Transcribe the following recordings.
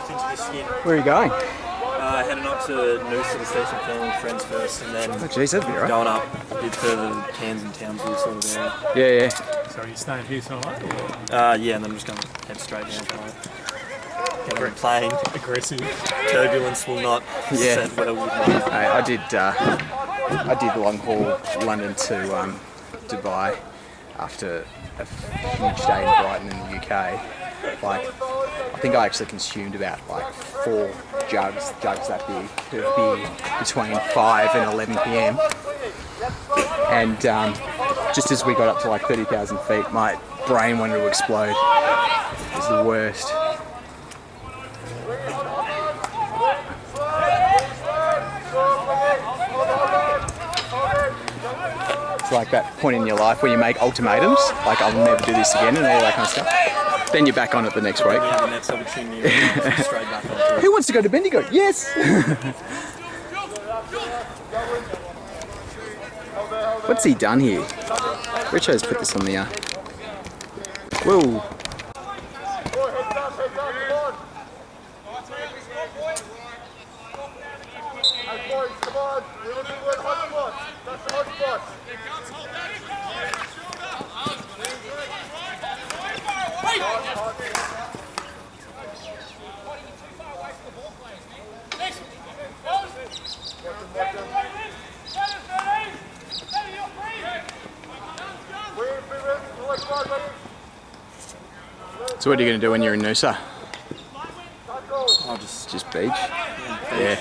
into the skin. Where are you going? Heading up to Noosa station filming with friends first, and then Oh, geez, that'd be right. going up a bit further to Cairns and Townsville sort of area. Yeah, yeah. So are you staying here tonight? Yeah, and then I'm just going to head straight down tonight. Get on the plane. Aggressive. Turbulence will not set well with me. Hey, I did long haul London to Dubai after a huge day in Brighton in the UK. Like, I think I actually consumed about like 4 jugs that big of beer between 5 and 11 p.m. And just as we got up to like 30,000 feet, my brain wanted to explode. It was the worst. It's like that point in your life where you make ultimatums, like I'll never do this again and all that kind of stuff. Then you're back on it the next week. Yeah, the next opportunity, straight back onto it. Who wants to go to Bendigo? Yes! What's he done here? Richo's put this on the... Whoa! So what are you going to do when you're in Noosa? I'll just Beach? Yeah.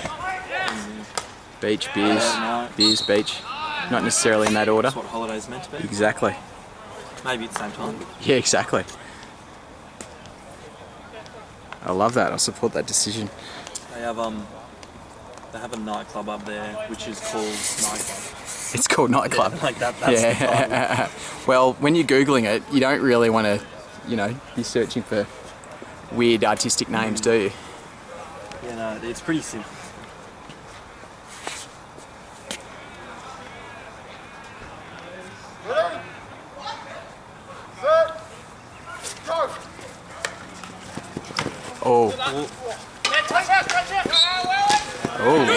Beach, beers, beach. Not necessarily in that order. that's what holiday's meant to be. Exactly. Maybe at the same time. Yeah, exactly. I love that. I support that decision. They have a nightclub up there which is called Nightclub. It's called Nightclub. Yeah, like that's the title. Well, when you're Googling it, you don't really want to, be searching for weird artistic names, do you? Yeah, no, it's pretty simple. Oh. Oh.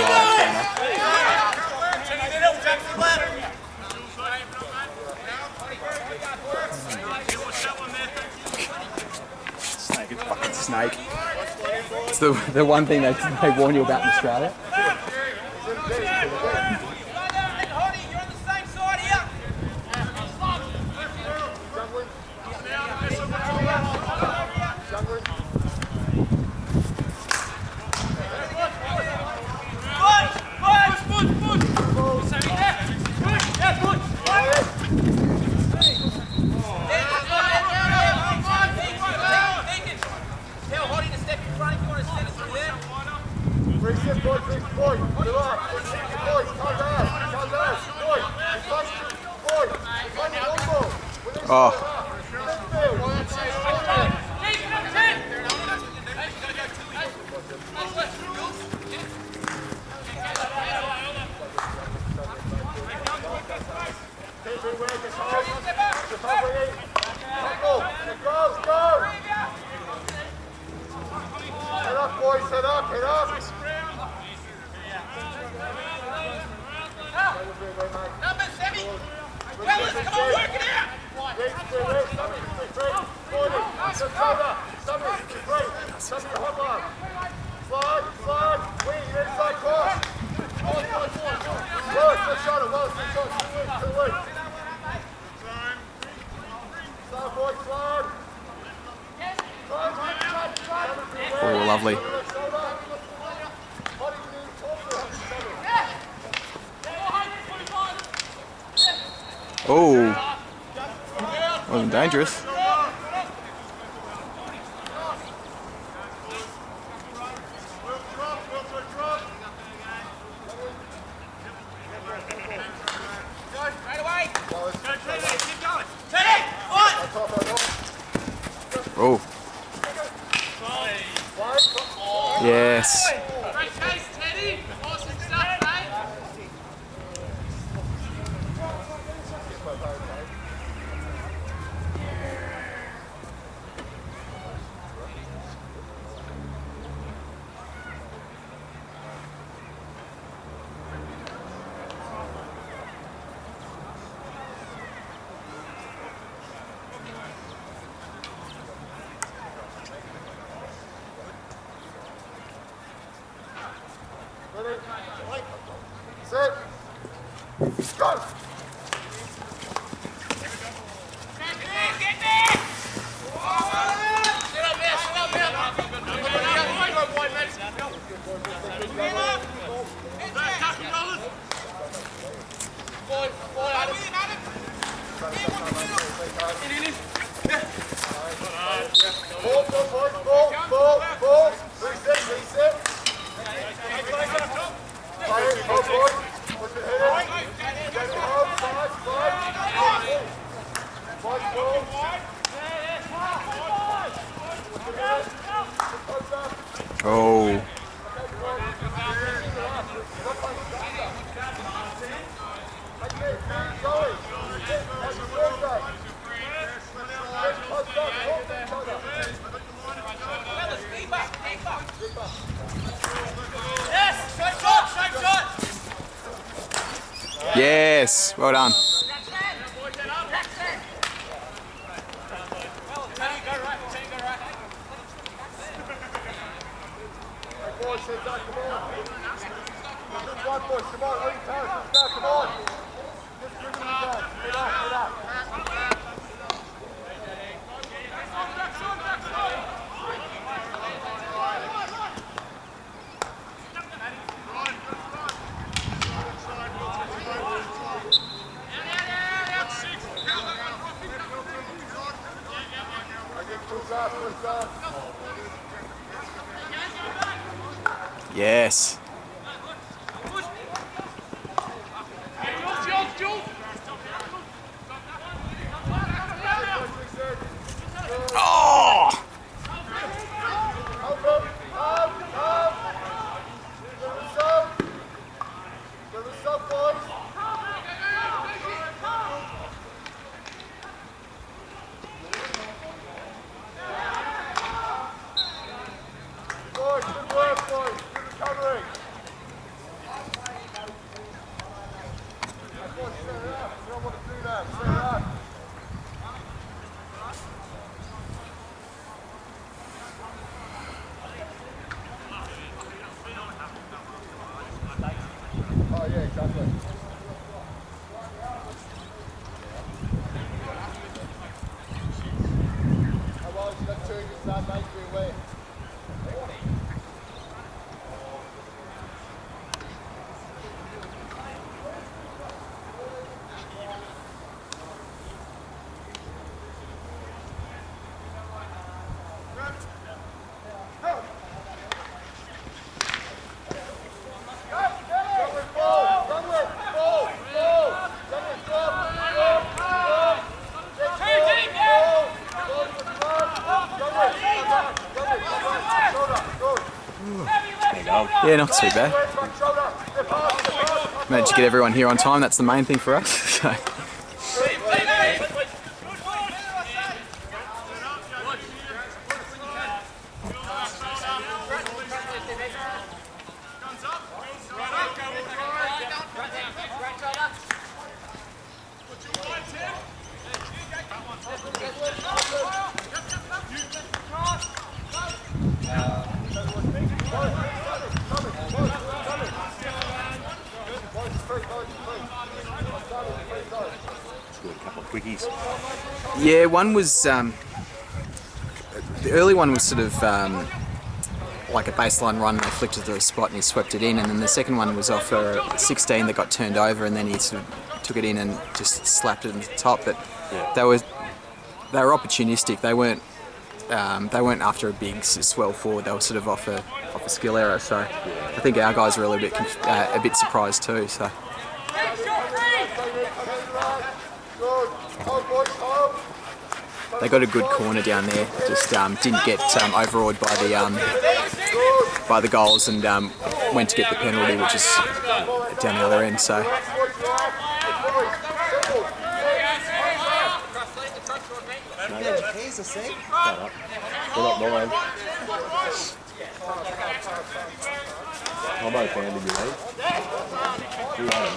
Fucking snake. It's the one thing they warn you about in Australia. Oh. Oh, lovely. Oh, wasn't dangerous. Oh. Yes. Sit. Go. Ball. Reset. Oh. Yes, well done. Yes. Oh! Oh yeah, exactly. Otherwise, you got two to start making you aware. Yeah, not too bad. Managed to get everyone here on time, that's the main thing for us. So. Scored a couple of quickies. Yeah, one was, the early one was sort of like a baseline run, and they flicked it to the spot and he swept it in, and then the second one was off a 16 that got turned over, and then he sort of took it in and just slapped it in the top. But Yeah. they were opportunistic. They weren't after a big swell forward. They were sort of off a skill error. So I think our guys were a bit surprised too. So. They got a good corner down there. Just didn't get overawed by the goals, and went to get the penalty, which is down the other end. So. They're not mine. I'm okay under your leg. You want him?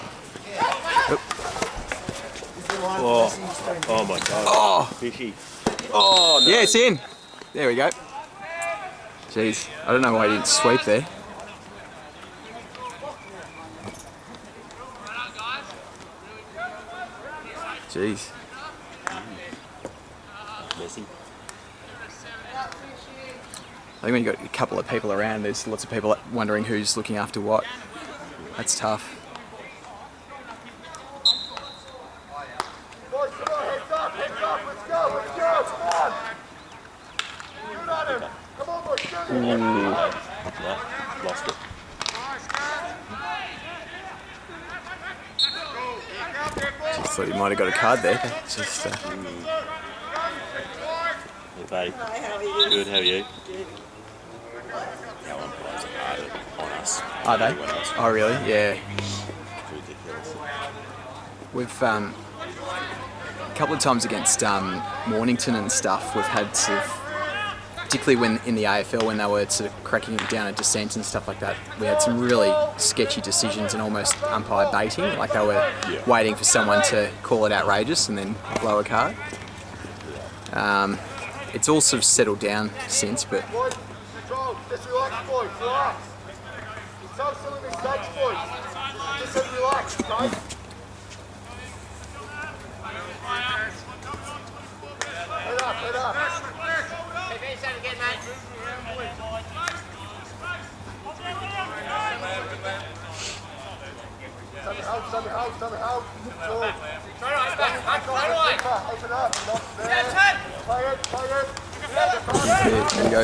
Oh my god. Oh! Fishy. Oh, no. Yeah, it's in. There we go. Jeez, I don't know why he didn't sweep there. Jeez. Messy. I think when you've got a couple of people around, there's lots of people wondering who's looking after what. That's tough. Boys, come on, heads up, let's go, come on! Shoot at him! Come on, boys, shoot him! Yeah, lost it. Just thought you might have got a card there. Just, Hey, buddy. Good, how are you? Our umpires are harder on us. are they? Anyone else. Oh, really? Yeah. It's ridiculous. We've a couple of times against Mornington and stuff. We've had sort of, particularly when in the AFL when they were sort of cracking down a dissent and stuff like that. We had some really sketchy decisions and almost umpire baiting, like they were waiting for someone to call it outrageous and then blow a card. It's all sort of settled down since, but Boys, control, just relax, boys, relax. Some silly mistakes, boys. Just have relax, okay? Head up. Send it out. Open up, not there. Play it. yeah, there you go.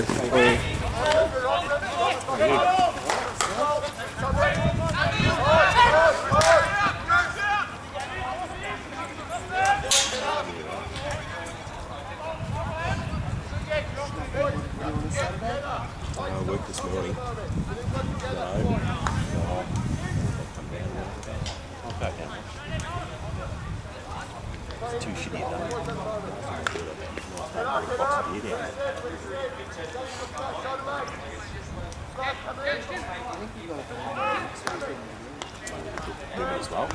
I worked this morning. No. I'll back down. It's too shitty at home. Box of beer down. Doing as well.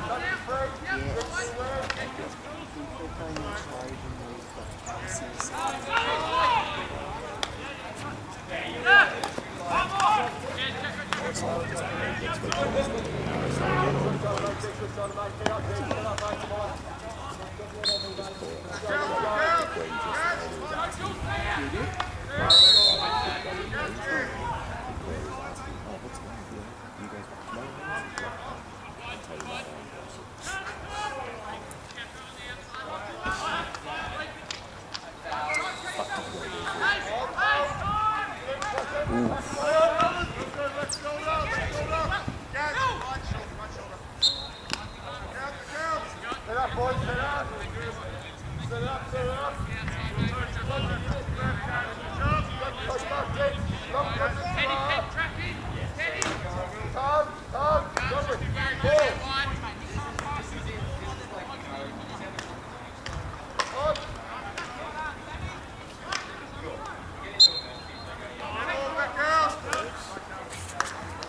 Set up, boys, set up.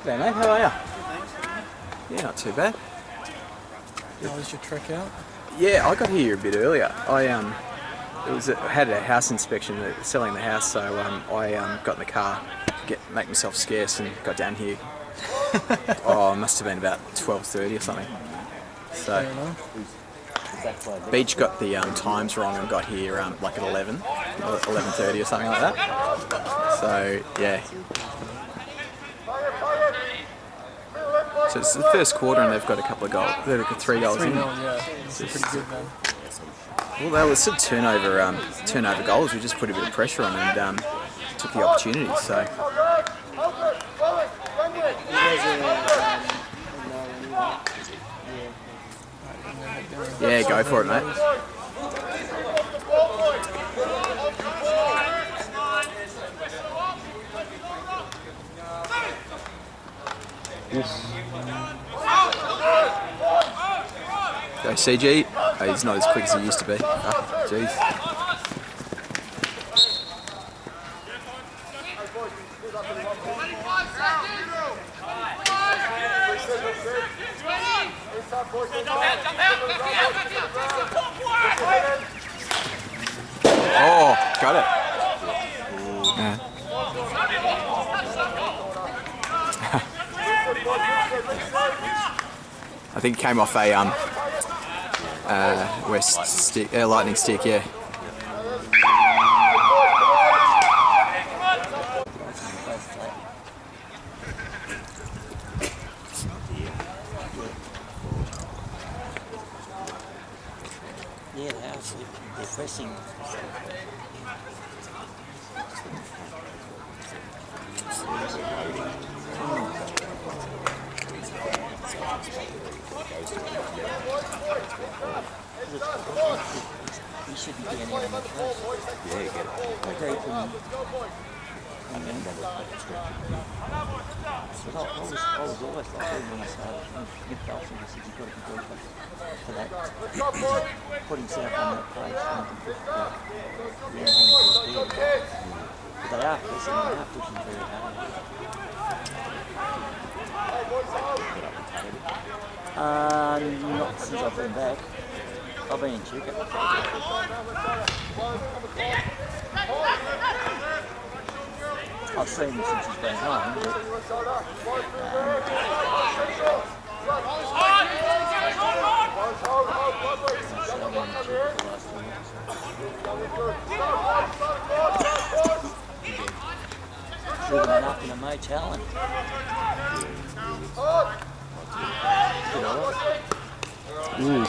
G'day mate, how are you? Yeah, not too bad. How was your trek out? Yeah, I got here a bit earlier. I had a house inspection, selling the house, so I got in the car, make myself scarce, and got down here. Oh, it must have been about 12:30 or something. So Beach got the times wrong and got here like at 11:30 or something like that. So yeah. So it's the first quarter and they've got a couple of goals. They've got 3 goals in. Yeah, it's pretty good, man. Well, they were sort of turnover goals. We just put a bit of pressure on and took the opportunity. So yeah, go for it, mate. Go CG. Oh, he's not as quick as he used to be. Oh, jeez. Oh, got it. Yeah. I think it came off a Lightning stick, yeah. Yeah, the house, they're pressing. You should be getting out of the place. Yeah, get it. Deep and then, I was always like, even when I started with golfing, I said, you've got to be deeper for that. Put himself on that place and you can put the hands into his beard. But they are pressing, they are pushing very hard. Not since I've been back. I've been in Chuka. I've seen him since he's been home, but living it up in a motel and $700 in 2 days.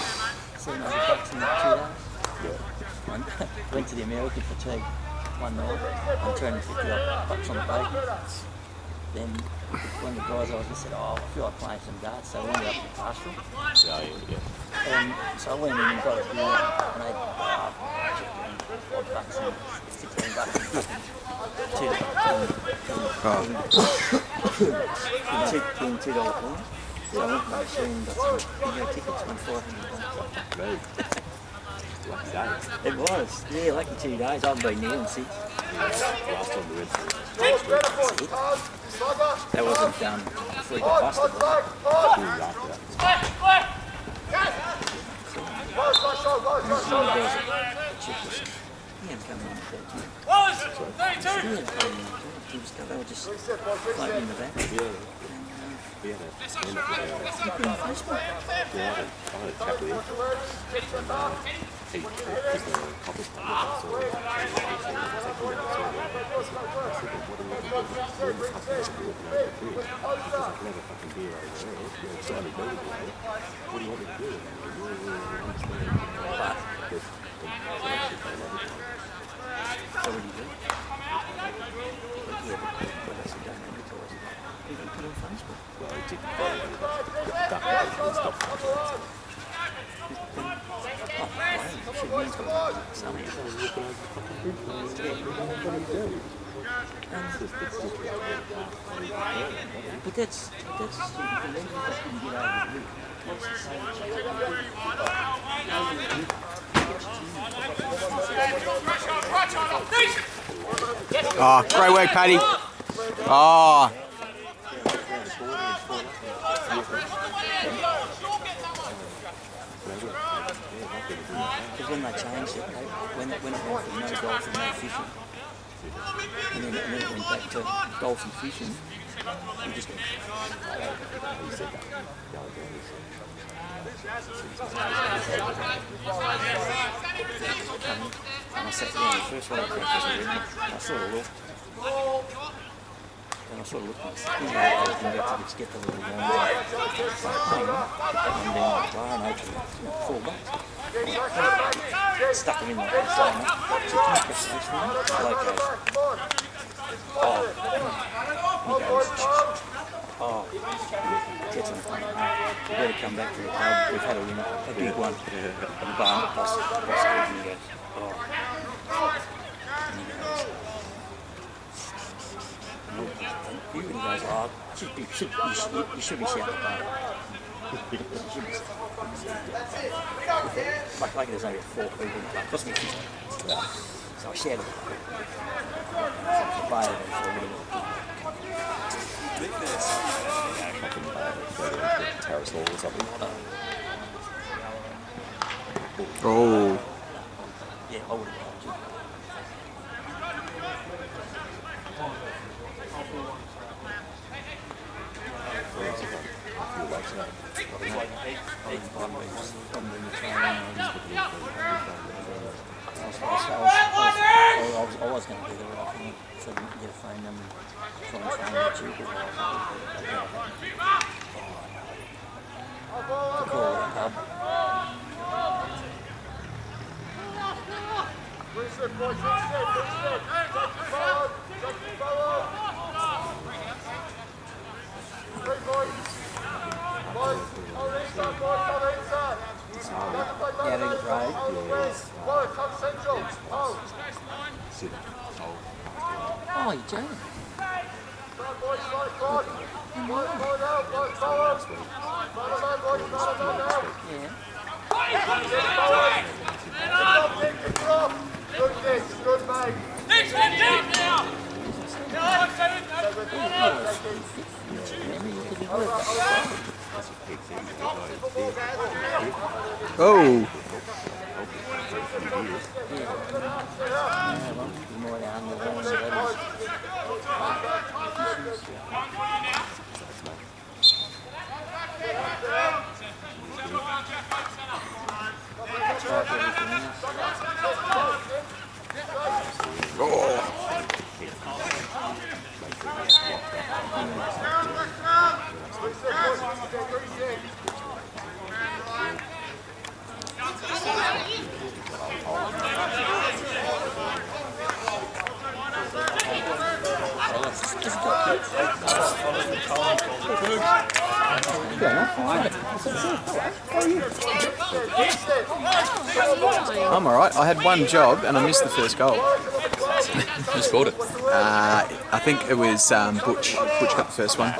Went to the American fatigue one night on $250 on the bacon. Then one of the guys I was with said, oh, I feel like playing some darts, so we ended up in the pastoral. And so I went in and got a beer and they $5 and $16 $2 coins. So I went to the machine and got some bingo tickets on $500. Lucky day. It was, yeah, lucky 2 days. I've been there and since. Last time we went to That wasn't before he got busted. after that. He hadn't come in at that time. They were just floating in the back. We had a stand up with Facebook. Yeah, I had a chat with him. He was the couples player, so I said, what are you looking for? Because I can have a fucking beer over there. You're excited to do it. What do you want me to do? So what do you do? You can put it on Facebook. Well, he didn't follow it. Duck it and stopped following it. But that's stupid. Then you just didn't get over the root. What's the same? Oh, great work, Paddy. Oh. Because when they changed it, when it went from no golf and no fishing, and then it went back to golf and fishing, we just and I sat down the first one I practiced, I sort of looked. And I sort of looked at the thing, I was going to get the little ones like, hang on, and down the bar and opened $4. Stuck them in like this, so I press this one, location. Oh, he goes, gets on the phone. We better come back to the club, we've had a winner, a big one. And the bar boss goes, and he goes, oh. And he goes, oh, you should be shouting about it. Like there's only 4 people in the club. It cost me 50. So I shouted about it. Terrace Hall or something. Oh. Yeah, I would have liked you. If you were I was going to do the right thing, so I didn't get a phone number and try and train with you, but to call the pub. Reset, boys, reset. Take it forward. Three boys. Boys, on the inside, boys, on the inside. Yeah, I think it's right. Boys, come central. Oh. Sit. Hold. Oh, you're joking. Right, boys, right across. Boys, forward out, boys, forward. Right on, boys, right on now. Yeah. Kick it off. Good kick, good mate. Remember, you could be worth it. Oh, Yeah, well, you're more down the line than that is. I'm alright. I had one job and I missed the first goal. Who scored it? I think it was Butch. Butch got the first one.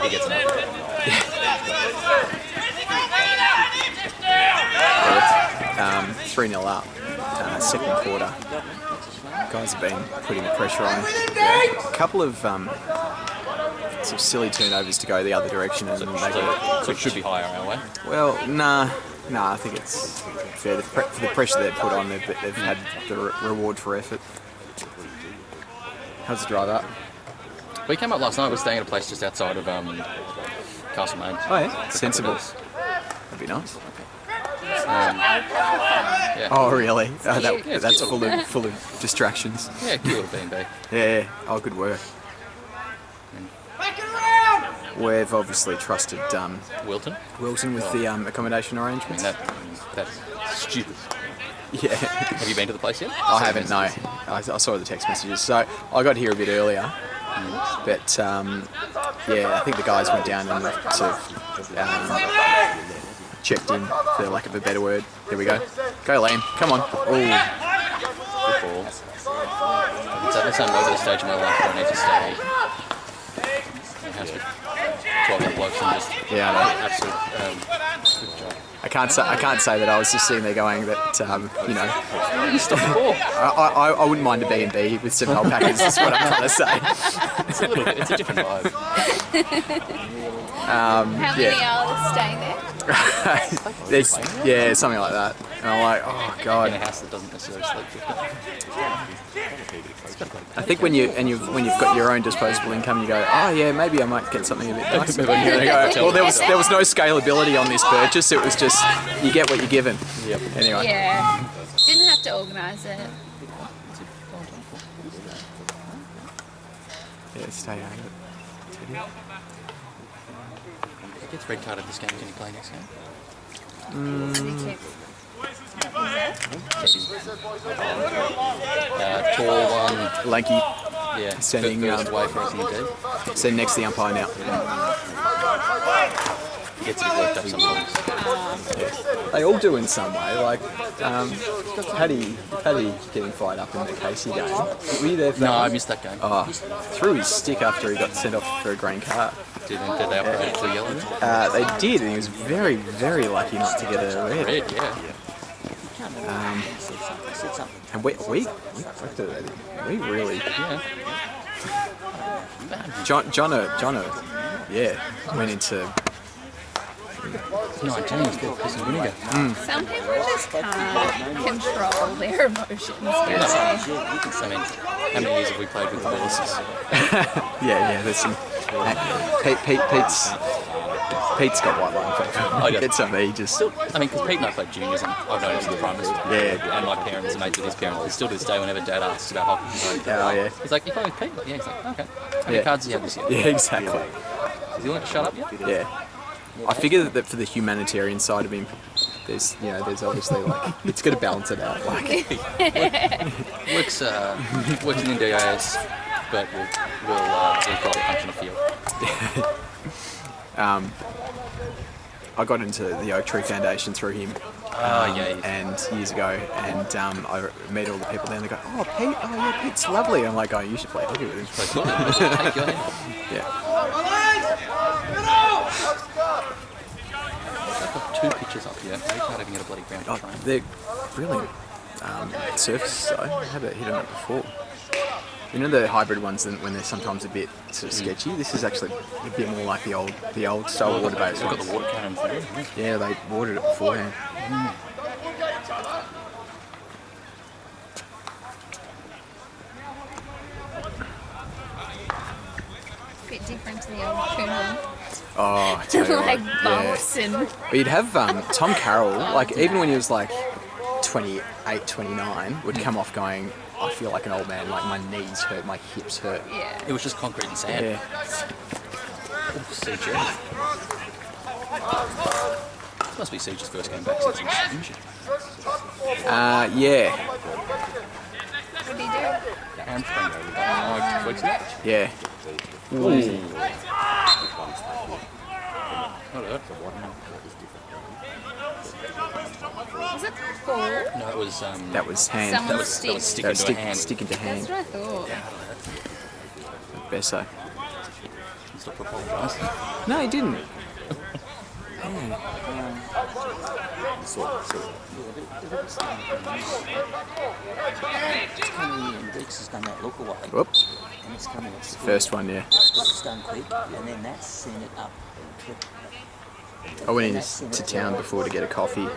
He gets it. 3-0 up. Second quarter. Guys have been putting the pressure on. A couple of sort of silly turnovers to go the other direction, and they got So it should be higher our way. well, nah. I think it's fair. For the pressure they've put on, they've had the reward for effort. How's the drive up? We came up last night. We're staying at a place just outside of Castlemaine. Oh yeah, sensible. That'd be nice. Yeah. Oh really? Oh, Yeah, it's that's cute. full of distractions. Yeah, cute little B&B. Yeah. Oh, good work. We've obviously trusted Wilton. Wilton with the accommodation I mean, arrangements. that's stupid. Yeah. Have you been to the place yet? I haven't, no. I saw the text messages. So I got here a bit earlier. But yeah, I think the guys went down and sort of checked in, for lack of a better word. Here we go. Go, Liam. Come on. Oh, Good ball. It's at the same over the stage of my life where I need to stay in the house with 12 other blokes and just yeah. I know. absolute good job. I can't say that I was just sitting there going that you know. Stop the ball. I wouldn't mind a B&B with some alpacas. Is what I'm trying to say. It's a little bit. It's a different vibe. How many hours staying there? Yeah, something like that. And I'm like, oh In a god. house that doesn't necessarily sleep 50. I think when you've got your own disposable income, you go, oh yeah, maybe I might get something a bit nicer. Maybe I can You get a go, hotel. well, there was no scalability on this purchase. It was just you get what you're given. Yep. Anyway. Yeah. Didn't have to organise it. Yeah, stay out of it. He gets red carded this game. Can he play next game? Tall one. Lanky, Yeah. Sending, first away for us in the dead. sitting next to the umpire now. He gets a bit worked up sometimes. They all do in some way. Like Paddy getting fired up in the Casey game. Were you there for that No, I one? missed that game. Oh, threw his stick after he got sent off for a green card. Did they upgrade it to yellow? They did, and he was very, very lucky not to get a red. Red, yeah. Said something. And we really, Yeah. Jono, yeah, went into 19 is good piss and vinegar. Some people just can't control their emotions. I mean, how many years have we played with the Willises? yeah. There's some Pete's Pete's got white line fever. I do. It's something he just. Still, I mean, because Pete and I played juniors, and I've known him since the primary school. Yeah. And my parents are mates with his parents. And still to this day, whenever Dad asks about hockey, he's like, Oh yeah. he's like, you play with Pete? Yeah, he's like, okay. How many Yeah. cards do you have this year? Yeah, exactly. Is he willing to shut up yet? Yeah. I figure that for the humanitarian side of him, there's obviously like it's got to balance it out. Like Works in NDIS, but we'll probably function a field. I got into the Oak Tree Foundation through him. Yeah. And years ago, and I met all the people there, and they go, "Oh, Pete, oh yeah, Pete's lovely." I'm like, "Oh, you should play hockey with him." Take your hand. Yeah. I've got 2 pitches up here. We can't even get a bloody ground Oh, to train. they're brilliant surfaces though. I had a hit on it before. You know the hybrid ones when they're sometimes a bit sort of sketchy. This is actually a bit more like the old style water-based We've got ones. the water cannons there. Yeah, they watered it beforehand. Bit different to the old Coon Oh, I tell you like what, bumps and But you'd have Tom Carroll, like even when he was like 28, 29, would come off going, I feel like an old man, like my knees hurt, my hips hurt. yeah. It was just concrete and sand. Yeah. CJ. This must be CJ's first game back since he was injured. Yeah, What do you do? Hamstring over 2 weeks ago. yeah. Not hurt. Was it ball? No, it was That was hand. Someone- that was stick That was into a hand. stick into hand. That's what I thought. Besso. Stop apologise. No, he didn't. Deeks has done that look away, Whoop. and it's coming at speed. First one, yeah. It's done quick, and then that's sent it up. I went into town before to get a coffee,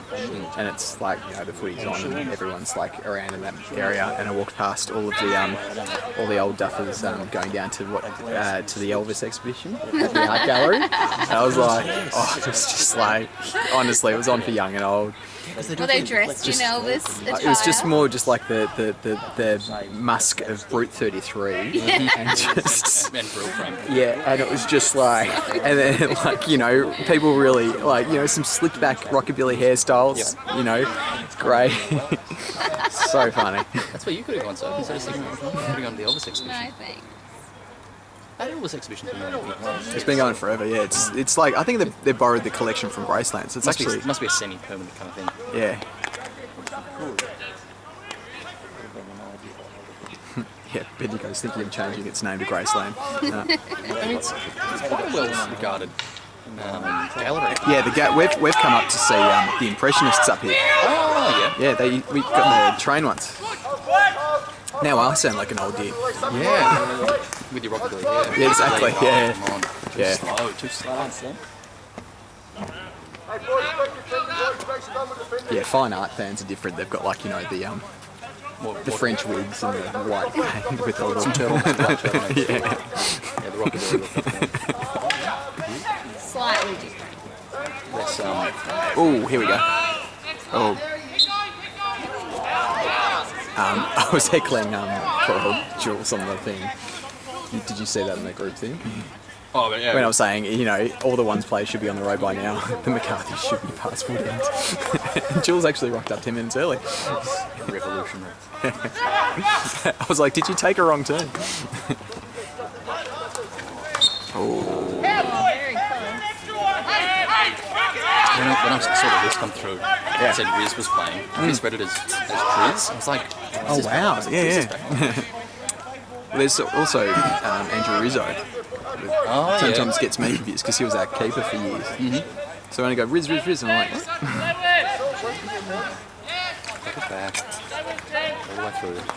and it's like, you know, the footy's on and everyone's like around in that area, and I walked past all the old duffers going down to to the Elvis exhibition at the art gallery. And I was like, oh, it was just like, honestly, it was on for young and old. Were they dressed in Elvis attire? It was just more just like the musk of Brute 33, and just. And drill frame. Yeah, and it was just like, and then like, you know, people really like, you know, some slicked back rockabilly hairstyles, you know, it's great. So funny. That's where you could have gone, so instead of sticking you could have gone to the Elvis exhibition. No, thanks. That Elvis exhibition's been around for It's been going forever, yeah. It's like, I think they borrowed the collection from Graceland, so it's actually, must be a semi-permanent kind of thing. yeah. Yeah, Bendigo's thinking of changing its name to Graceland. I mean, it's quite a well-regarded gallery. Yeah, we've come up to see the Impressionists up here. Oh, yeah. Yeah, we got the train once. Now I sound like an old dear. Yeah. With your rockabilly, yeah. Yeah, exactly, yeah. Come on. Too Yeah. slow, too slow. Hey, boys, back to defending, boys. Make sure done with defending. Yeah, fine art fans are different. They've got like, you know, the French wigs and the white paint with all the turtlenecks. yeah. Yeah, the rockabilly. Slightly different. That's, Oh, here we go. Oh. I was heckling poor Jules on the thing. Did you see that in the group thing? oh, but yeah. When I was saying, you know, all the ones players should be on the road by now. The McCarthy should be past Woodend. Jules actually rocked up 10 minutes early. Revolutionary. I was like, did you take a wrong turn? Very close. When I saw the list come through, it said Riz was playing. Riz read it as Riz. I was like, Oh, wow. Yeah. Well, there's also Andrew Rizzo. oh, Sometimes gets me confused because he was our keeper for years. So when I go Riz, and I'm like, what? Take it back. All the way through.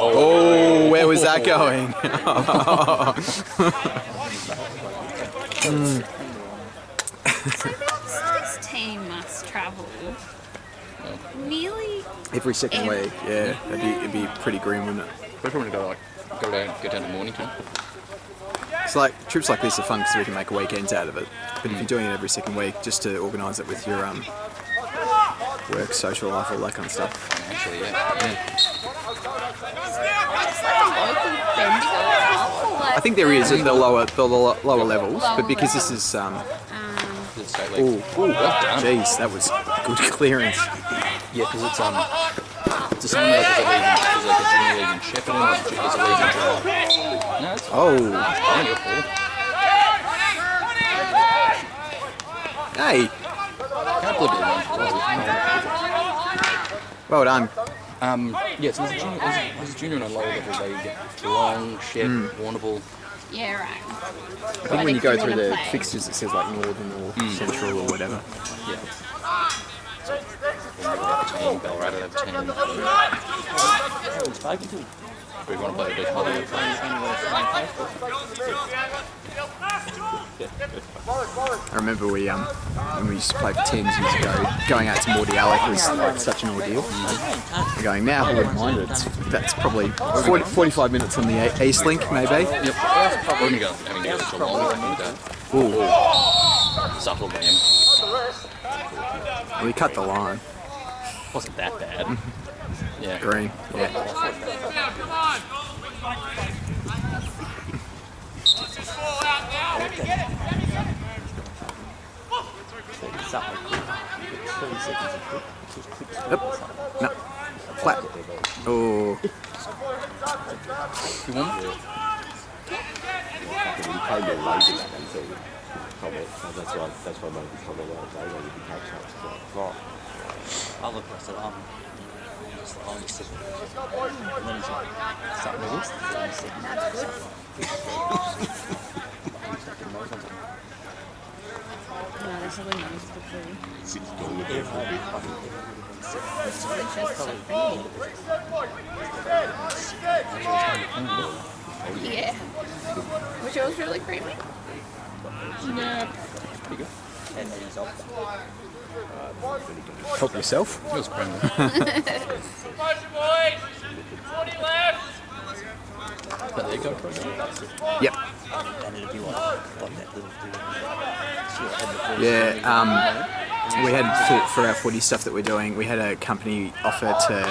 Oh, where was that going? team must travel nearly Every second week, yeah, it'd be pretty grim, wouldn't it? We're probably gonna go down to Mornington. It's like trips like this are fun because we can make weekends out of it. But if you're doing it every second week, just to organise it with your work, social life, all that kind of stuff. Actually, yeah. just like a local Bendigo club. Or like I think there is at the lower levels, but because this is The state league. well done. geez, that was good clearance. Yeah, because it's the same like there's like a junior league in Shepparton, there's a league in Geelong. No, it's Oh, plenty of ball. hey, Can't believe it won. well done. Yeah, so there's a junior and a lower level league. Geelong, Shep, Warrnambool. yeah, right. I think when you go through the Play. fixtures, it says like Northern or Central or whatever. Yeah. Team, Ballarat have a team. Spoken to him. We want to play a big Hollywood. I remember when we used to play for Tins years ago, going out to Morty Alec was like such an ordeal. We're going now, I wouldn't mind it. That's probably 45 minutes on the East Link, maybe. Yep. We're going to go. I mean, yeah, Geelong with that. Ooh, Subtle game. we cut the line. Wasn't that bad. Yeah. Green, yeah. Something quick. 30 seconds of quick. Just quick. Yep. No. Flat. Oh, You want it? You play more lazy back until comment. So that's why most of the comment was they wanted to be catch up. Right. I look, I said, I'm just sitting. And then he's like, something like this. 30 seconds. No, there's probably most of the food. 6 million. It's delicious, so creamy. Yeah. Was yours really creamy? And then he's off. help yourself. It was friendly. But there you go, Chris. Yep. And it'd be like that little dude. Yeah, we had for our footy stuff that we're doing, we had a company offer to,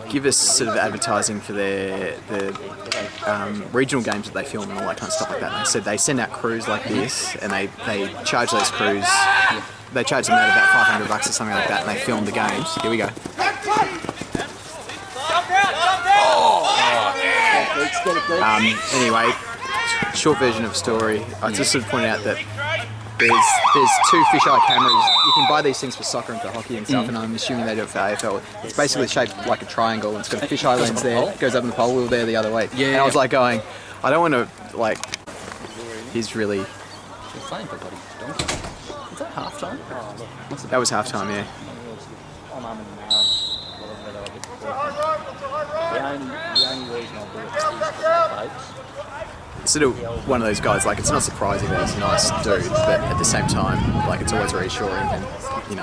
give us sort of advertising for the regional games that they film and all that kind of stuff like that. And they said they send out crews like this, and they charge those crews, they charge them out about $500 or something like that, and they film the games. Here we go. Anyway, short version of the story. I just sort of pointed out that there's two fisheye cameras. You can buy these things for soccer and for hockey and stuff, and I'm assuming they do it for AFL. It's basically shaped like a triangle, and it's got a fisheye lens there, it goes up in the pole wheel there the other way. Yeah, and I was like going, I don't want to, like, he's really... You're playing for bloody donkey. Is that half time? That was halftime, yeah. I'm and whatever that I get for. The only reason I do it is for the folks. Sort of one of those guys, like, it's not surprising that he's a nice dude, but at the same time, like, it's always reassuring and, you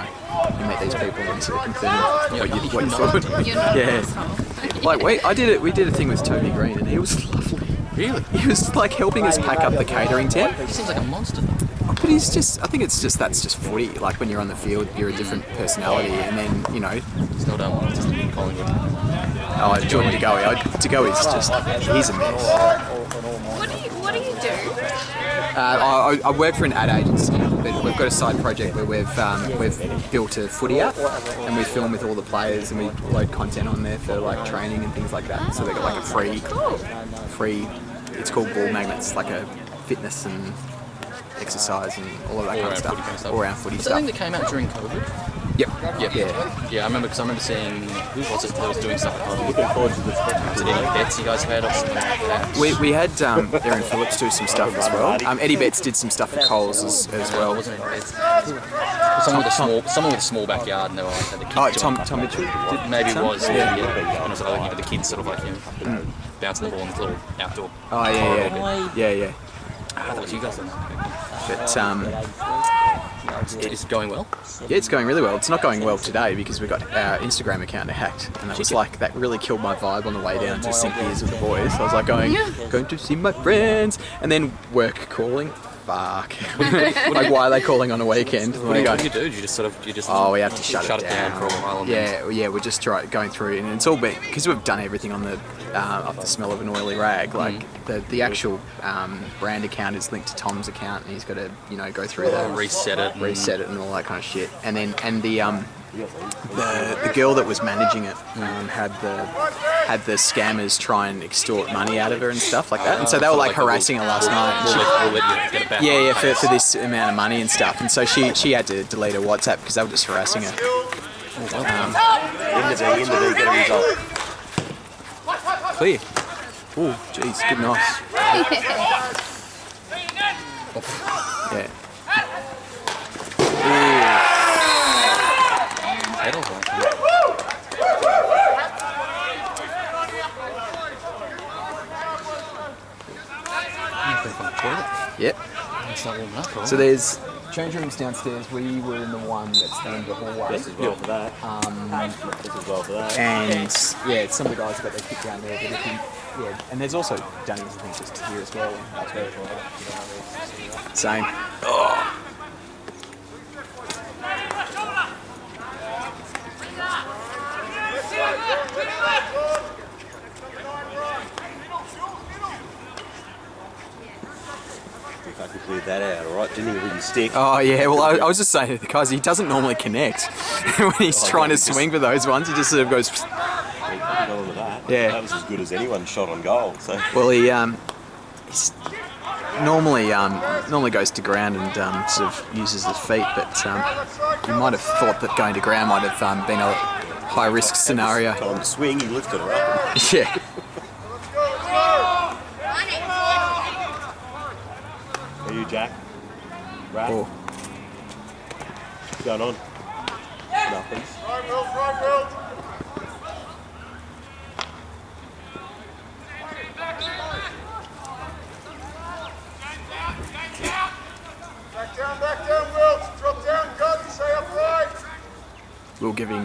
meet these people and sort of confirm what you thought. You're not an Yeah. asshole. Like, we did a thing with Toby Green, and he was lovely. Really? He was, like, helping us pack up the catering tent. He seems like a monster. But he's just, I think it's just, that's just footy. Like, when you're on the field, you're a different personality, and then, Still don't want to Collingwood. Jordan De Goey. De Goey's just, he's a mess. What do you do? I work for an ad agency, but we've got a side project where we've built a footy app, and we film with all the players, and we load content on there for like training and things like that. So they've got like a free. It's called Ball Magnets, like a fitness and exercise and all of that kind of stuff. All around footy Was stuff. that thing that came out during COVID? Yep. Yeah, I remember because I remember seeing who was it that was doing stuff. Looking forward to this. Was it Eddie Betts you guys had or something like that? We had Aaron Phillips do some stuff as well. Eddie Betts did some stuff at Coles as well. Wasn't it? Someone with a small backyard, and they were like the kids. Tom Mitchell did Maybe it some? was. Yeah. And it was like the kids sort of like bouncing the ball in this little outdoor. Oh yeah. I thought it was you guys. But It's going well. yeah, it's going really well. It's not going well today because we got our Instagram account hacked, and that was like that really killed my vibe on the way down to sink beers with the boys. I was like going to see my friends, and then work calling. Fuck. Like, why are they calling on a weekend? What do you do? Do you just Oh, we have to shut it down for a while. Yeah, we're just going through, and it's all been because we've done everything on the off the smell of an oily rag. Like the actual brand account is linked to Tom's account, and he's got to go through that, reset it, and all that kind of shit. And then the girl that was managing it had the scammers try and extort money out of her and stuff like that. And so they were like harassing her last night. We'll let you get it back. For this amount of money and stuff. And so she had to delete her WhatsApp because they were just harassing her. In the D, get a result. Clear. Oh, jeez, good nice. Yeah. Yep. So there's change rooms downstairs. We were in the one that's named the hallway. This is well for that. This is well for that. And yeah, some of the guys got their kit down there. But if you, and there's also Dunnies, I think, just here as well. Same. Oh. If I could clear that out, all right? Didn't even with your stick. Oh yeah, well I was just saying to the guys, he doesn't normally connect when he's trying to swing for those ones. He just sort of goes. He got onto that. Yeah. That was as good as anyone shot on goal. So. Well, he's normally goes to ground and sort of uses his feet, but you might have thought that going to ground might have been a high risk scenario. Time to swing, he lifted her up. Yeah. Are you Jack? Right? Oh. What's going on? Nothing. Right, Wilt. Back down, Wilt. Drop down, cut, stay upright. We're giving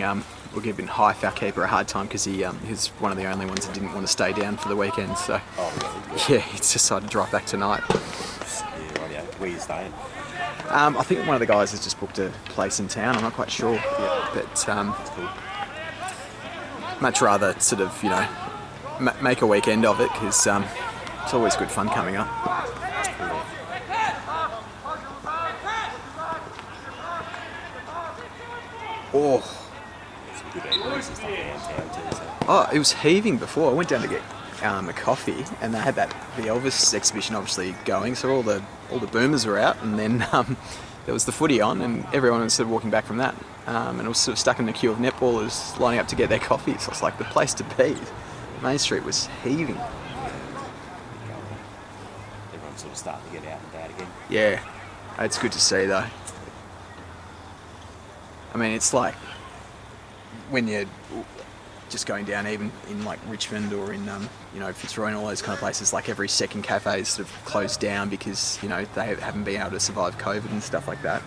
Hythe, our keeper, a hard time because he's one of the only ones that didn't want to stay down for the weekend. So yeah, he's decided to drive back tonight. Yeah, right, yeah. Where are you staying? I think one of the guys has just booked a place in town. I'm not quite sure, but much rather sort of make a weekend of it because it's always good fun coming up. Oh, it was heaving before. I went down to get a coffee, and they had the Elvis exhibition obviously going, so all the boomers were out, and then there was the footy on, and everyone was sort of walking back from that, and it was sort of stuck in the queue of netballers lining up to get their coffee. So it's like the place to be. Main Street was heaving. Everyone's sort of starting to get out and about again. Yeah, it's good to see though. I mean, it's like when you're just going down, even in like Richmond or in Fitzroy and all those kind of places, like every second cafe is sort of closed down because they haven't been able to survive COVID and stuff like that.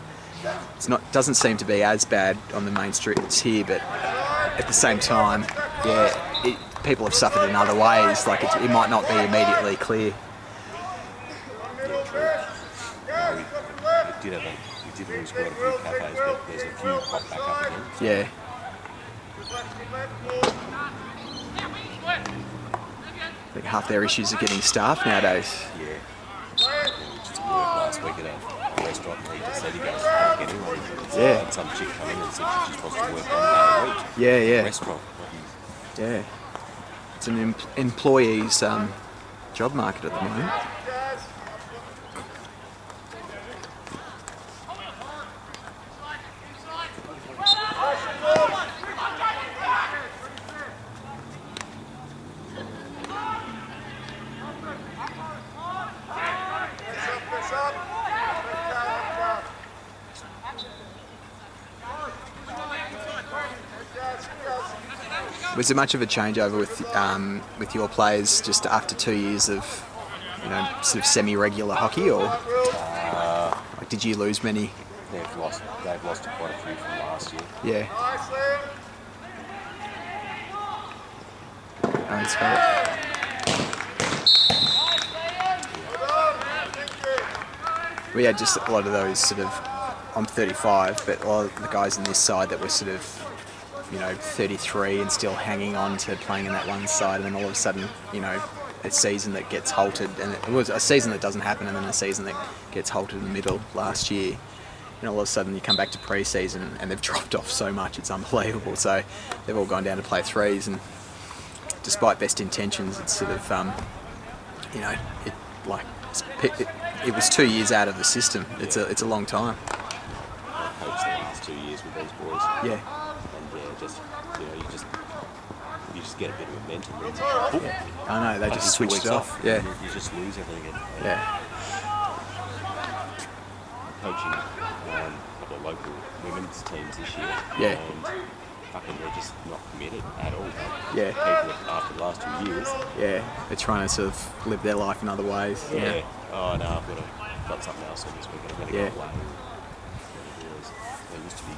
Doesn't seem to be as bad on the main streets here, but at the same time, people have suffered in other ways. Like it might not be immediately clear. We did lose quite a few cafes, but there's a few popped back up again. Yeah. I think half their issues are getting staff nowadays. Yeah. Just worked last week at a restaurant and he just said he goes, I can't get anyone. Yeah. Had some chick come in and said she's just supposed to work 1 day a week. Yeah. Restaurant. Yeah. It's an employee's job market at the moment. Was there much of a changeover with your players just after 2 years of sort of semi-regular hockey, or? did you lose many? They've lost quite a few from last year. Yeah. Nice, Liam. Oh, it's got it. We had just a lot of those sort of, I'm 35, but a lot of the guys on this side that were sort of, 33 and still hanging on to playing in that one side, and then all of a sudden, a season that gets halted, and it was a season that doesn't happen, and then a season that gets halted in the middle last year. And all of a sudden you come back to pre-season and they've dropped off so much, it's unbelievable. So they've all gone down to play threes, and despite best intentions, it's sort of, it was 2 years out of the system. It's a long time. I've coached the last 2 years with these boys. Yeah. And you just get a bit of momentum. Yeah. I know, they just switched it off. Yeah. You just lose everything. Yeah. Coaching a couple of local women's teams this year. Yeah. And fucking they're just not committed at all. Yeah. People after the last 2 years. Yeah. They're trying to sort of live their life in other ways. Yeah. Oh no, I've got something else on this weekend. I'm going to go away. They used to be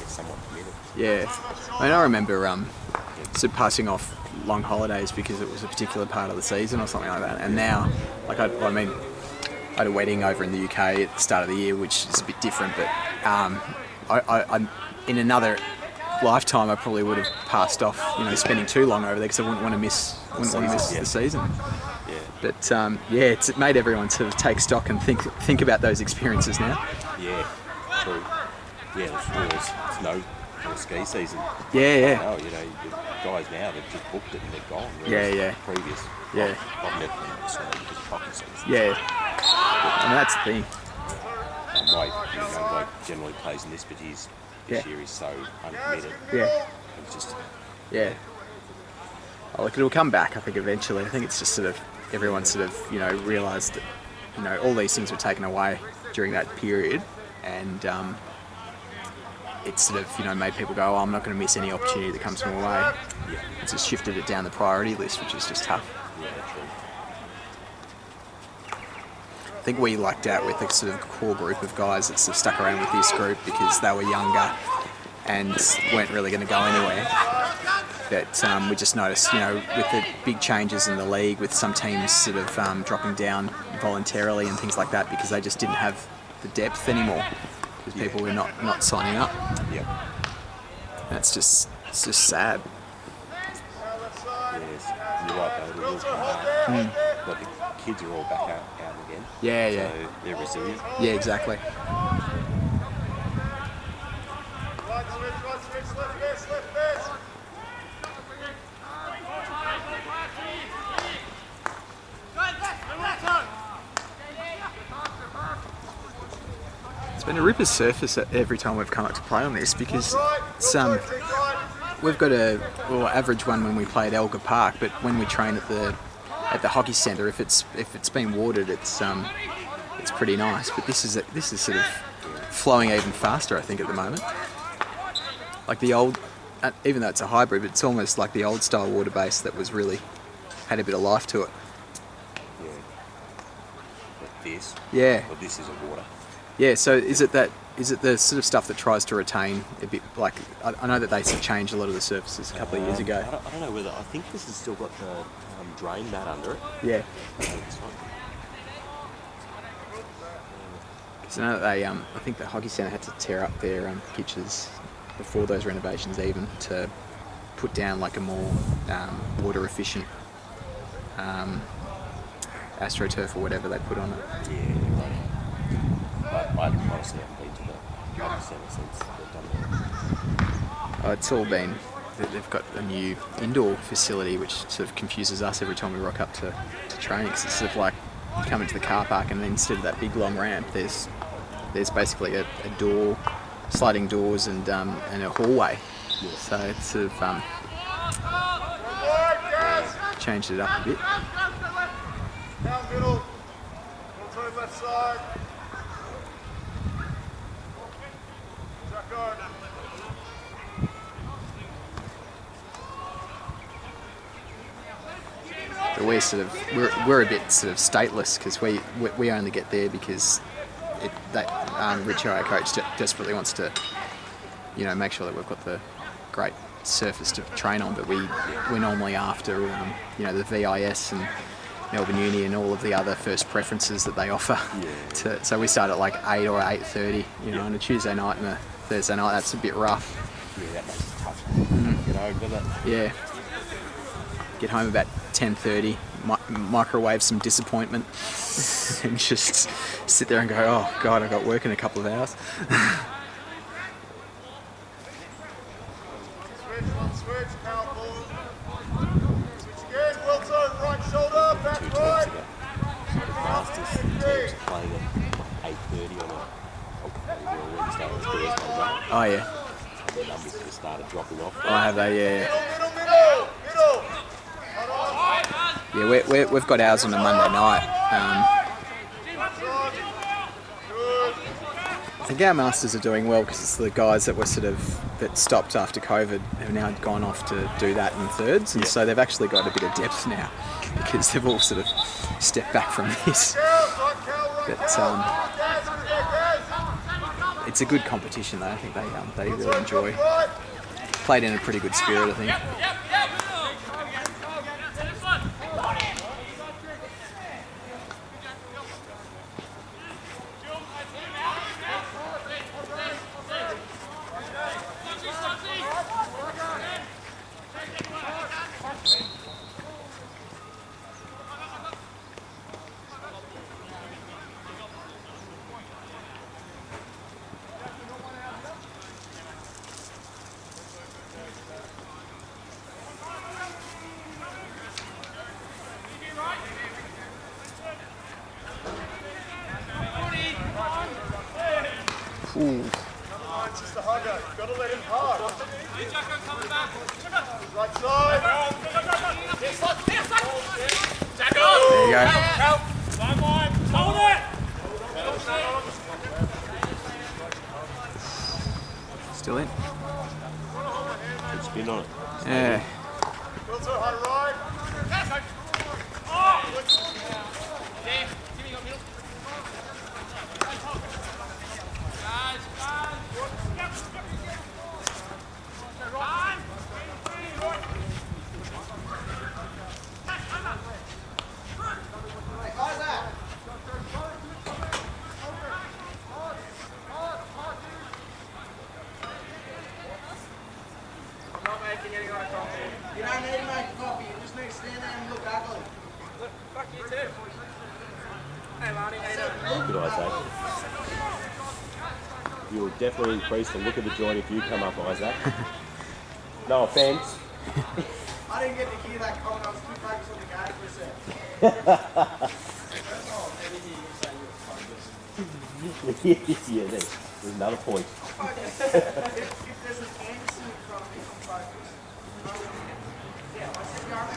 somewhat committed. Yeah. I mean, I remember sort of passing off long holidays because it was a particular part of the season or something like that. And now, like I had a wedding over in the UK at the start of the year, which is a bit different, but I in another lifetime I probably would have passed off, spending too long over there because I wouldn't want to miss the season. Yeah. But it's made everyone sort of take stock and think about those experiences now. Yeah, true. Yeah, there's no ski season. Yeah. No, the guys now, they've just booked it and they're gone. Yeah. Previous. Yeah. I've never been to Australia because of hockey season. Yeah. I mean, that's the thing. My young bloke generally plays in this, but this year he's so uncommitted. Yeah. It's just... Yeah. Oh, look, it'll come back, I think, eventually. I think it's just sort of, everyone sort of, realised that, all these things were taken away during that period, and it's sort of, made people go, I'm not going to miss any opportunity that comes my way. Yeah. It's just shifted it down the priority list, which is just tough. Yeah, true. I think we lucked out with a sort of core group of guys that sort of stuck around with this group because they were younger and weren't really going to go anywhere. But we just noticed, with the big changes in the league, with some teams sort of dropping down voluntarily and things like that because they just didn't have the depth anymore because people were not signing up. Yeah. And it's just sad. Yes. You're right, though. It will come back. But the kids are all back out again. Yeah. So they're resilient. Yeah, exactly. Right switch, left this. It's been a ripper's surface every time we've come up to play on this because it's, we've got a average one when we play at Elgar Park, but when we train at the hockey centre, if it's been watered, it's pretty nice. But this is sort of flowing even faster, I think, at the moment. Like the old, even though it's a hybrid, but it's almost like the old style water base that was really had a bit of life to it. Yeah. Like this. Yeah. Well, this is a water. Yeah, so is it the sort of stuff that tries to retain a bit, like, I know that they sort of changed a lot of the surfaces a couple of years ago. I don't know whether, I think this has still got the drain mat under it. Yeah. It's fine. Because I know that they, I think the hockey centre had to tear up their pitches before those renovations even to put down like a more water efficient AstroTurf or whatever they put on it. Yeah, but I honestly haven't been to the hockey centre since they've done that. It's all been, they've got a new indoor facility which sort of confuses us every time we rock up to training, because it's sort of like you come into the car park and then instead of that big long ramp there's basically a door, sliding doors and a hallway. Yeah. So it's sort of changed it up a bit. Down middle. Turn left side. Jacko. But we're a bit sort of stateless because we only get there because Richie, our coach, desperately wants to, make sure that we've got the great surface to train on. But we're normally after, the VIS and Melbourne Uni and all of the other first preferences that they offer. Yeah. So we start at like 8 or 8:30, on a Tuesday night and a Thursday night. That's a bit rough. Yeah, that makes it tough. Get over, doesn't it? Yeah. Get home about 10:30, microwave some disappointment, and just sit there and go, oh God, I've got work in a couple of hours. Switch, powerful. Switch again, Wilson, right shoulder, back Two right. teams ago. Fastest teams playing at 8:30 on a Wednesday on Thursday night. Oh yeah, The numbers just started dropping off. I have that. Yeah. Middle. Yeah, we've got ours on a Monday night. I think our masters are doing well because it's the guys that were that stopped after COVID have now gone off to do that in thirds, and so they've actually got a bit of depth now because they've all sort of stepped back from this. But it's a good competition though. I think they really enjoy. Played in a pretty good spirit, I think. Ooh. It's just a hugger. You've got to let him hard. Right side. There you go. Still in. Good spin on it. Yeah. Wilson, high right. You don't need to make a copy, you just need to stand there and look ugly. Fuck you too. Hey Marty, how you doing? Good Isaac. You'll definitely increase the look of the joint if you come up, Isaac. No offence. I didn't get to hear that comment, I was too focused on the game for a sec. Yeah, there's another point. If there's an Anderson in front of me, I'm focused. Yeah, I said you are.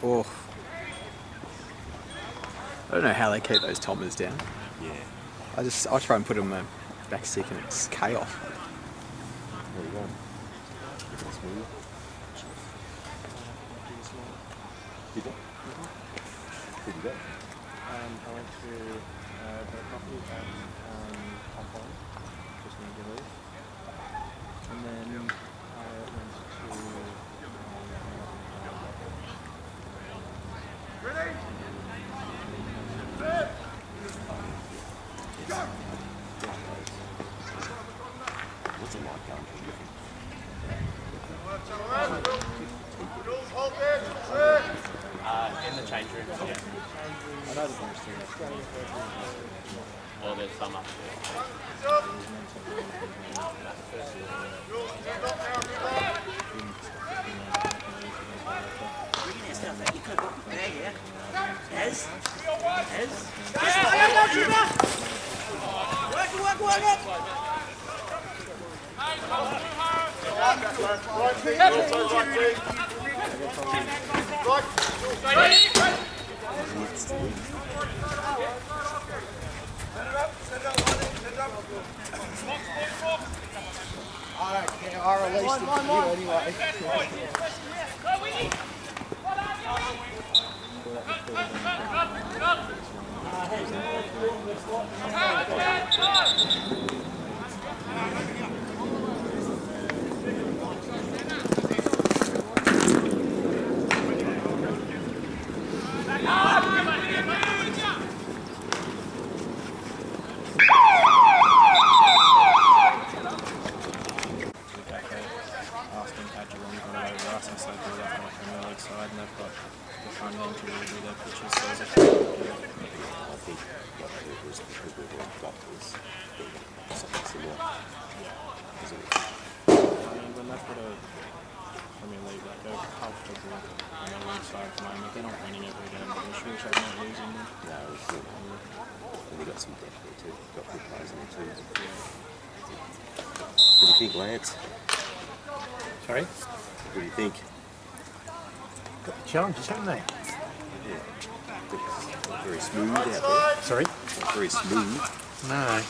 Oh. I don't know how they keep those toppers down. Yeah. I try and put them back stick and it's chaos. There you go. That's smooth. Did you? Who did you go? I went to the coffee and Hong Kong, just near Duluth. And then I went to What's it like going to Griffin? Jules, hold there. Sit. In the change room, yeah. I know the first thing. Well, there's some up there. Jules, stand up now. You could have got there, yeah. Ez? Work it! Right I don't care, I released it to you anyway. Asking how Geelong got it over us, and so they do that on the Premier League side, and they've got the funding to redo their pitches. So it's a I think what it was because we've already got was something similar. Isn't it? I mean, when they've got a Premier League, like a comfortable Premier League side at the moment, they're not winning every game, but they're sure they're not losing them. No, it's good. And we've got some depth there too. We've got good players in there too. What do you think, Lance? Sorry? What do you think? Got the challenges, haven't they? Yeah. Very smooth out there. Sorry? Very smooth. No.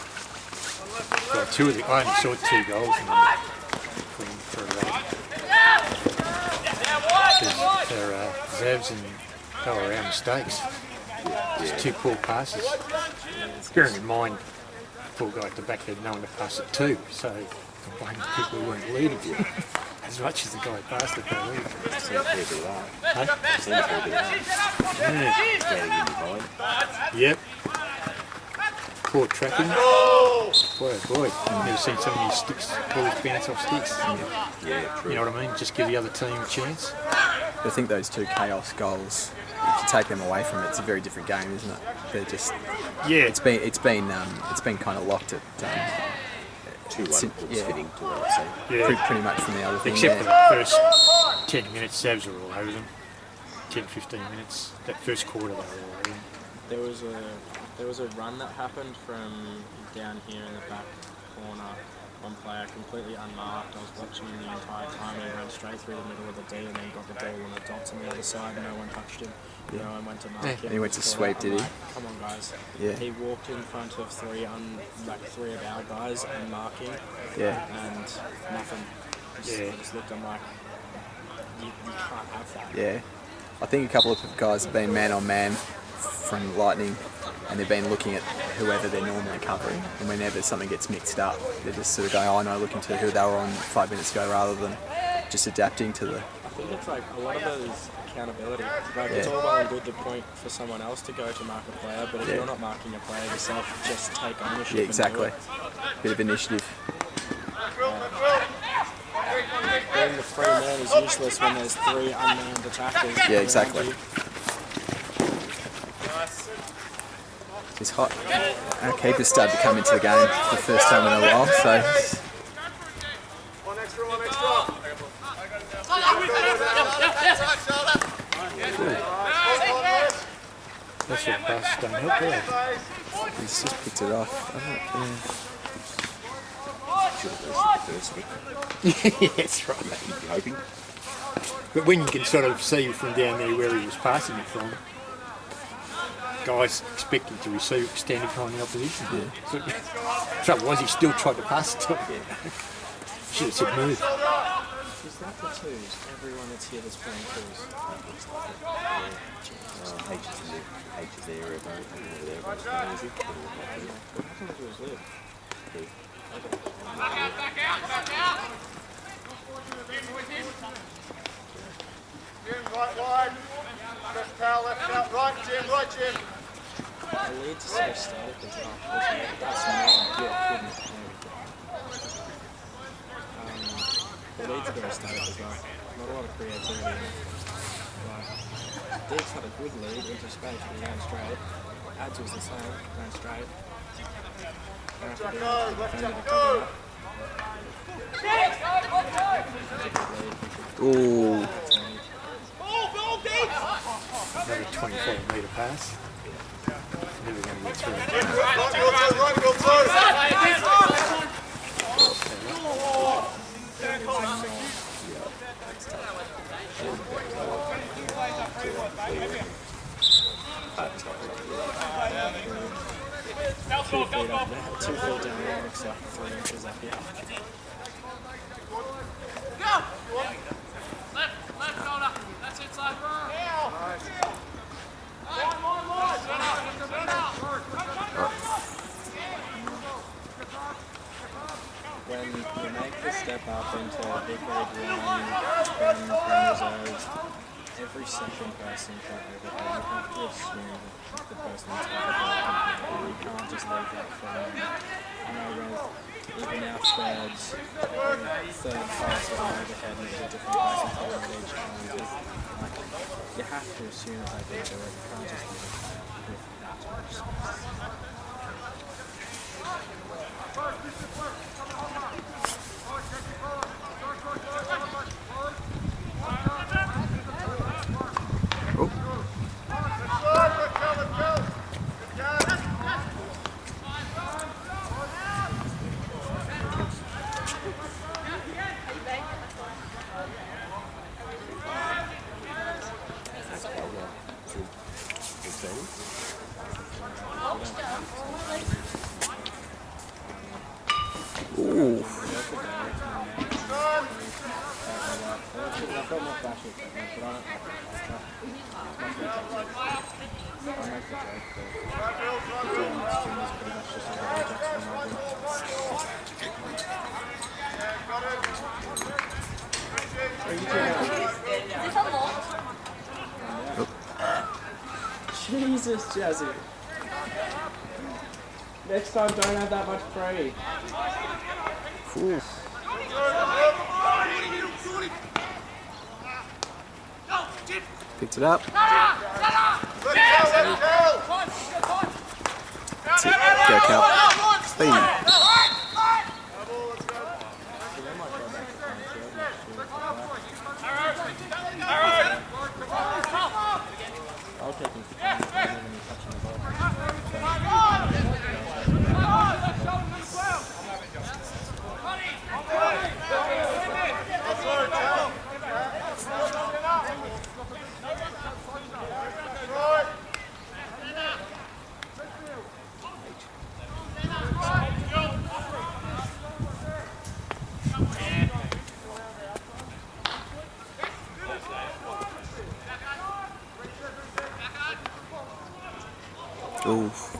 Well, I only saw 2 goals in they're Zevs and they were our mistakes. It's 2 poor passes. Bearing in mind, poor guy at the back had no one to pass it to, so complaining people who weren't leading as much as the guy passed it to lead. Seen a fair bit of that. Huh? Seen a fair bit of that. Standing in behind. Yep. Poor tracking. Boy, oh boy. I've never seen so many balls bounce off sticks. Yeah, true. You know what I mean? Just give the other team a chance. I think those 2 chaos goals, if you take them away from it, it's a very different game, isn't it? They're just Yeah. it's been kind of locked at 2-1 yeah. fitting to what I say. Yeah. pretty much from the other thing. Except for there. the first 10 minutes, Savs were all over them. 10, 15 minutes. That first quarter, they were all over them. There was a run that happened from down here in the back corner. One player completely unmarked. I was watching him the entire time. He ran straight through the middle of the D and then got the ball on the dots on the other side. No one touched him. Yeah. No one went to mark Yeah. him. He went to So sweep, I'm did he? like, come on, guys. Yeah. He walked in front of three of our guys and marking. Yeah. And nothing. Yeah. I just looked. I'm like, you can't have that. Yeah. I think a couple of guys have been man on man from Lightning, and they've been looking at whoever they're normally covering, and whenever something gets mixed up, they're just sort of going, oh no, looking to who they were on 5 minutes ago, rather than just adapting to the... I think it's like a lot of it is accountability. Like it's Yeah. all well and good to point for someone else to go to mark a player, but if Yeah. you're not marking a player yourself, just take ownership. Yeah, and do exactly. it. Bit of initiative. Being the free man is useless when there's 3 unmanned attackers. Yeah, around exactly. you. It's hot. Our keeper's started to come into the game for the first time in a while, so... One extra. That's what passes don't help, do they? He's just picked it off. Should have the first week. Yeah, that's right. You'd be hoping. But when you can sort of see from down there where he was passing it from, guys expecting to receive it standing behind the opposition. Yeah. So, trouble was he still tried to pass it to him. Should have said move. Is that the twos? Everyone that's here that's playing twos. H is there, everyone over there. What happened to his lip? Jim, right wide. Left pal, left out. Right, Jim, right, Jim. The lead's so static as well. That's not good. The lead's very static as well. Not a lot of creativity in it. Like, Diggs had a good lead into space, but he ran straight. Ads was the same, ran straight. Don't have to do anything defender to cover up. Ooh. Another 24-metre pass. Never going to get through. Right, go two. Two feet down there, looks like 3 inches up here. Left shoulder. That's it, son. When you make the step up into a big league run from reserves, every second person can overhead. You have to assume that the person that's overhead can handle. You can't just leave that for them. I know with even our squads, every third person overhead is a different person pulling at each time. You have to assume that they can do it. You can't just leave it with that much space. Ooh. Jesus, Jazzy. Next time, don't have that much free. Ooh. Picked it up. That's it. Go, Cal. Speed. I'll take him. Touching the ball. Oof.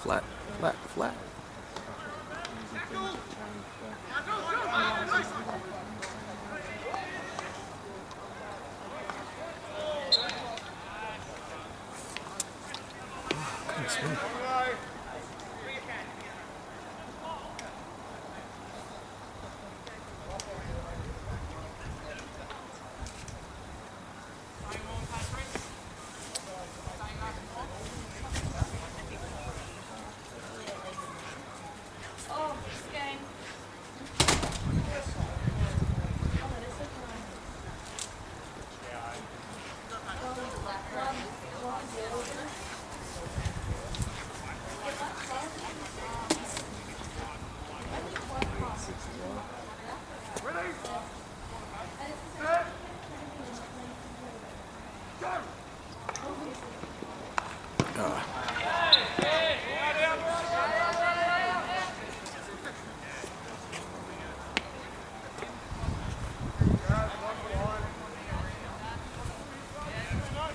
Flat, flat, flat. Goodness me.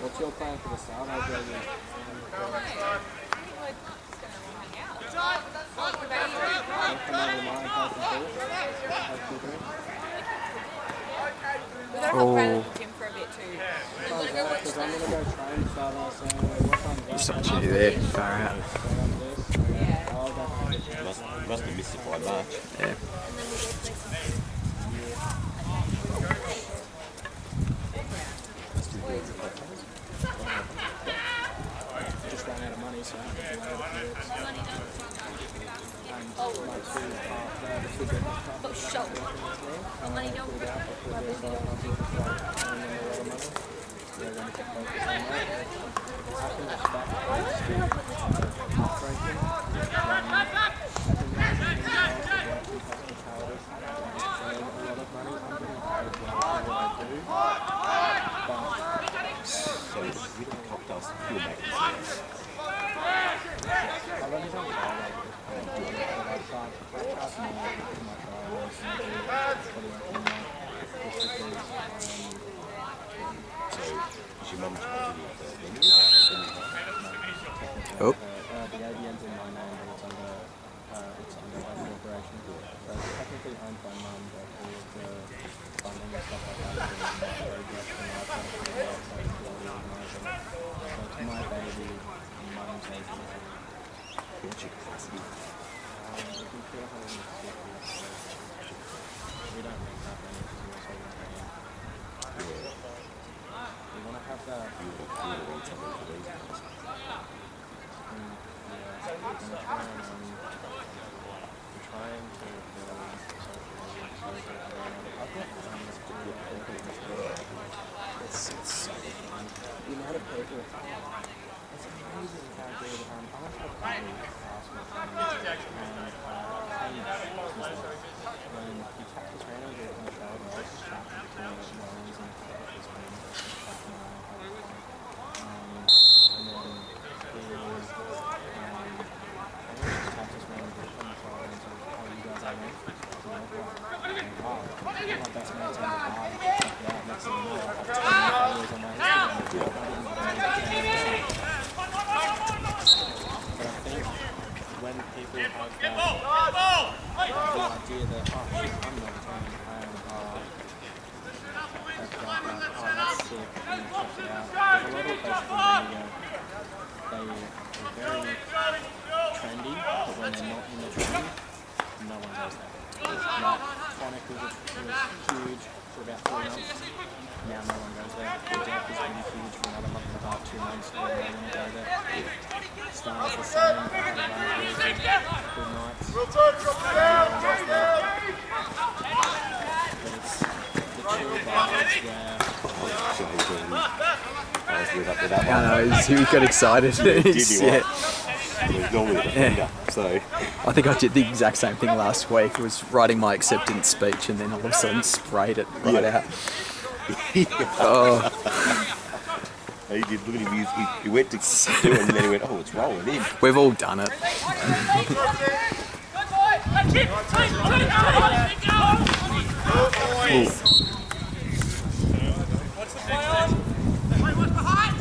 What's your plan for the start? I'll go with For a bit too. because I'm going to go train Saturday, so what time There's so much to do there. Far out. Must have missed it by March. Yeah. just ran out of money, so I have to delay it a few weeks. And my two So we don't cocktails to make it. So is your mum changing the menu? Oh. The ABN's in my name, but it's under my corporation. So it's technically owned by mum, but all of the funding and stuff like that is in my project, and I've got to put it outside to organise it. So it's my baby, mum's agency. What's your capacity? We can put 150. We don't make that many because we're also working. We want to have that. You would need something for these guys. Yeah, we're going to try and we're trying to build social media so we can learn. I've got it's so fun. The amount of people, it's amazing how good. I went to a party last weekend and he tapped his friend over on the shoulder. I was just chatting between Wellens and his friend. And then he was tapped his friend on the shoulder and said, "Oh, you guys are in?" Wow, my best mate's on the bar. Yeah, next thing you know, I have 10 followers on my Instagram. But I think when people have the idea that, oh, shit, I'm not turning home, that's sick, and check it out. There's a lot of places in India, they're very trendy, but when they're not in the trend, no one goes there. Like, Tonic was huge for about 3 months. Now no one goes there. The Deck is going to be huge for another month and a half, 2 months. No one want to go there. Stars the same. I had a run of really good nights. No one goes there. But it's the chill vibes where... I was with up with that one. I know, he got excited. Did you? Yeah. It was normally a defender, so... I think I did the exact same thing last week. I was writing my acceptance speech and then all of a sudden sprayed it right out. Oh. He did, look at him, he went to do it and then he went, oh, it's rolling in. We've all done it. What's the play on? What's behind?